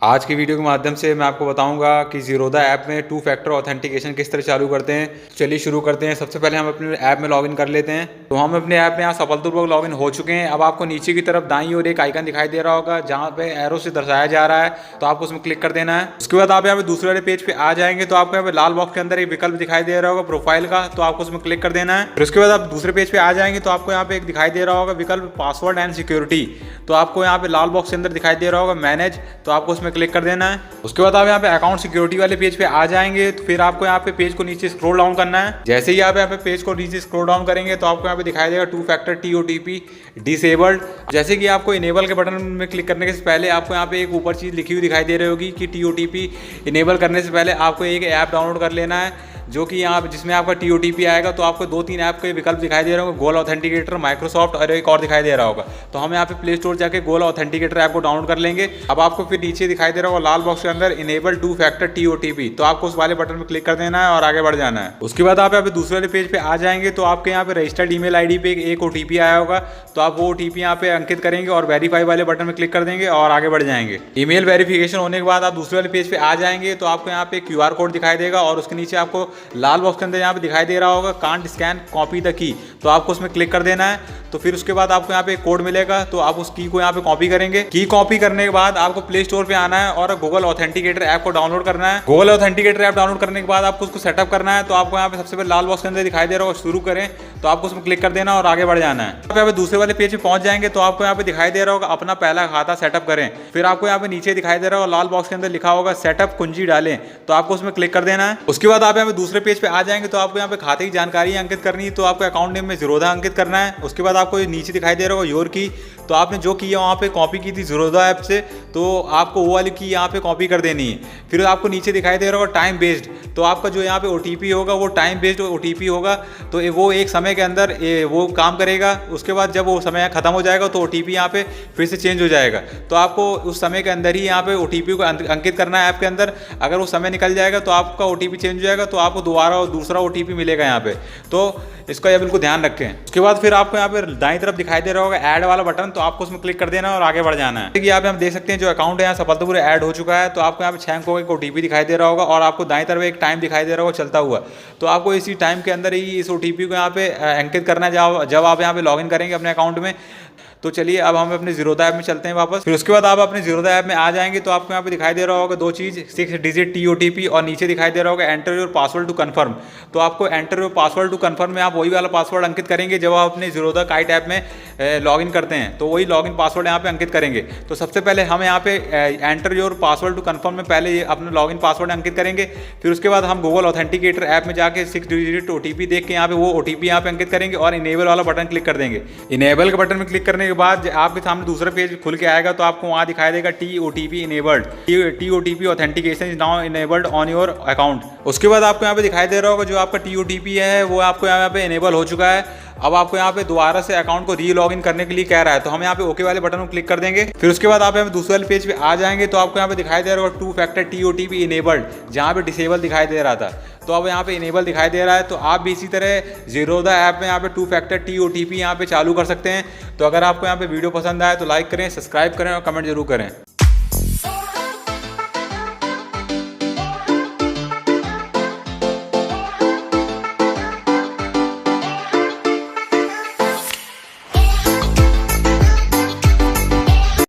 आज की वीडियो के माध्यम से मैं आपको बताऊंगा कि ज़ीरोधा ऐप में टू फैक्टर ऑथेंटिकेशन किस तरह चालू करते हैं। चलिए शुरू करते हैं। सबसे पहले हम अपने ऐप में लॉगिन कर लेते हैं। तो हम अपने ऐप में यहाँ सफलतापूर्वक लॉगिन हो चुके हैं। अब आपको नीचे की तरफ दाईं ओर एक आइकन दिखाई दे रहा होगा जहाँ पे एरो से दर्शाया जा रहा है, तो आपको उसमें क्लिक कर देना है। उसके बाद आप यहाँ पे दूसरे वाले पेज पे आ जाएंगे तो आपको यहाँ पे लाल बॉक्स के अंदर एक विकल्प दिखाई दे रहा होगा प्रोफाइल का, तो आपको उसमें क्लिक कर देना है। फिर उसके बाद आप दूसरे पेज पे आ जाएंगे तो आपको यहाँ पे एक दिखाई दे रहा होगा विकल्प पासवर्ड एंड सिक्योरिटी, तो आपको यहाँ पे लाल बॉक्स के अंदर दिखाई दे रहा होगा मैनेज, तो आपको उसमें क्लिक कर देना है। उसके बाद आप यहाँ पे अकाउंट सिक्योरिटी वाले पेज पे आ जाएंगे तो फिर आपको यहाँ पे पेज को नीचे स्क्रॉल डाउन करना है। जैसे ही आप यहाँ पे पेज को नीचे स्क्रॉल डाउन करेंगे तो आपको यहाँ पे दिखाई देगा टू फैक्टर TOTP डिसेबल्ड। जैसे कि आपको इनेबल के बटन में क्लिक करने से पहले आपको यहाँ पे एक ऊपर चीज़ लिखी हुई दिखाई दे रही होगी कि TOTP इनेबल करने से पहले आपको एक ऐप डाउनलोड कर लेना है, जो कि यहाँ जिसमें आपका TOTP आएगा। तो आपको 2-3 ऐप के विकल्प दिखाई दे रहे होंगे, गोल ऑथेंटिकेटर, माइक्रोसॉफ्ट और एक और दिखाई दे रहा होगा। तो हम यहाँ पे प्ले स्टोर जाके गोल ऑथेंटिकेटर ऐप को डाउनलोड कर लेंगे। अब आपको फिर नीचे दिखाई दे रहा होगा लाल बॉक्स के अंदर इनेबल टू फैक्टर TOTP, तो आपको उस वाले बटन पर क्लिक कर देना है और आगे बढ़ जाना है। उसके बाद आप यहाँ पे दूसरे वाले पेज पे आ जाएंगे तो आपके यहाँ पे रजिस्टर्ड ईमेल आईडी पे एक OTP आया होगा, तो आप वो OTP यहाँ पे अंकित करेंगे और वेरीफाई वाले बटन में क्लिक कर देंगे और आगे बढ़ जाएंगे। ईमेल वेरिफिकेशन होने के बाद आप दूसरे वाले पेज पे आ जाएंगे तो आपको यहाँ पे QR कोड दिखाई देगा और उसके नीचे आपको लाल बॉक्स के अंदर यहाँ पे दिखाई दे रहा होगा can't scan copy the key, तो आपको उसमें क्लिक कर देना है। तो फिर उसके बाद आपको यहाँ पे एक कोड मिलेगा, तो आप उस की को यहाँ पे कॉपी करेंगे। की कॉपी करने के बाद आपको प्ले स्टोर पे आना है और गूगल ऑथेंटिकेटर ऐप को डाउनलोड करना है। गूगल ऑथेंटिकेटर ऐप डाउनलोड करने के बाद आपको उसको सेटअप करना है। तो आपको यहाँ पे सबसे पहले लाल बॉक्स के अंदर दिखाई दे रहा होगा शुरू करें, तो आपको उसमें क्लिक कर देना और आगे बढ़ जाना है। आप यहाँ पे दूसरे वाले पेज पे पहुंच जाएंगे तो आपको यहाँ पे दिखाई दे रहा होगा अपना पहला खाता सेटअप करें। फिर आपको यहाँ पे नीचे दिखाई दे रहा होगा लाल बॉक्स के अंदर लिखा होगा सेटअप कुंजी डालें, तो आपको उसमें क्लिक कर देना है। उसके बाद आप यहाँ पे दूसरे पेज पे आ जाएंगे तो आपको यहाँ पे खाते की जानकारी अंकित करनी है, तो आपको अकाउंट नेम में ज़ीरोधा अंकित करना है। उसके बाद आपको नीचे दिखाई दे रहा होगा योर की, तो आपने जो की है वहाँ पे कॉपी की थी ज़ीरोधा ऐप से, तो आपको वो वाली की यहाँ पे कॉपी कर देनी है। फिर आपको नीचे दिखाई दे रहा होगा टाइम बेस्ड, तो आपका जो यहाँ पे OTP होगा वो टाइम बेस्ड OTP होगा, तो वो एक समय के अंदर वो काम करेगा। उसके बाद जब वो समय खत्म हो जाएगा तो OTP यहाँ पे फिर से चेंज हो जाएगा, तो आपको उस समय के अंदर ही यहाँ पे OTP को अंकित करना है ऐप के अंदर। अगर वो समय निकल जाएगा तो आपका OTP चेंज हो जाएगा, तो आपको दोबारा दूसरा OTP मिलेगा यहाँ पे, तो इसका यह बिल्कुल ध्यान रखें। उसके बाद फिर आपको यहाँ पे दाईं तरफ दिखाई दे रहा होगा ऐड वाला बटन, तो आपको उसमें क्लिक कर देना है और आगे बढ़ जाना है। यहाँ पे हम देख सकते हैं जो अकाउंट है यहाँ सफलतापूर्वक ऐड हो चुका है। तो आपको यहाँ पे 6 अंकों का OTP दिखाई दे रहा होगा और आपको दाईं तरफ एक टाइम दिखाई दे रहा होगा चलता हुआ, तो आपको इसी टाइम के अंदर ही इस OTP को यहाँ पे अंकित करना है जब आप यहाँ पे लॉगिन करेंगे अपने अकाउंट में। तो चलिए अब हम अपने ज़ीरोधा ऐप में चलते हैं वापस। फिर उसके बाद आप अपने ज़ीरोधा ऐप में आ जाएंगे तो आपको यहाँ पे दिखाई दे रहा होगा 2 चीज़, 6 डिजिट TOTP और नीचे दिखाई दे रहा होगा enter your password to confirm. तो आपको enter your password to confirm में आप वही वाला पासवर्ड अंकित करेंगे जब आप अपने ज़ीरोधा काइट ऐप में लॉगिन करते हैं, तो वही लॉगिन पासवर्ड यहाँ पे अंकित करेंगे। तो सबसे पहले हम यहाँ पे enter your password to confirm में पहले अपना लॉगिन पासवर्ड अंकित करेंगे। फिर उसके बाद हम गूगल ऑथेंटिकेटर ऐप में जाके 6 डिजिट OTP देख के यहाँ पे वो OTP यहाँ पे अंकित करेंगे और इनेबल वाला बटन क्लिक कर देंगे। इनेबल के बटन में क्लिक करने के बाद आपके सामने दूसरा पेज खुल के आएगा, तो आपको वहाँ दिखाई देगा TOTP enabled, TOTP authentication is now enabled on your account. उसके बाद आपको यहाँ पे दिखाई दे रहा होगा जो आपका TOTP है वो आपको यहाँ पे इनेबल हो चुका है। अब आपको यहाँ पे दोबारा से अकाउंट को री लॉगिन करने के लिए कह रहा है, तो हम यहाँ पे ओके वाले बटन को क्लिक कर देंगे। फिर उसके बाद आप यहाँ पे दूसरे वाले पेज पे आ जाएंगे तो आपको यहाँ पे दिखाई दे रहा होगा टू फैक्टर TOTP इनेबल्ड, जहाँ पे डिसेबल दिखाई दे रहा था, तो अब यहाँ पे इनेबल दिखाई दे रहा है। तो आप भी इसी तरह ज़ीरोधा ऐप में यहाँ पे टू फैक्टर TOTP यहाँ पे चालू कर सकते हैं। तो अगर आपको यहाँ पे वीडियो पसंद आए तो लाइक करें, सब्सक्राइब करें और कमेंट जरूर करें।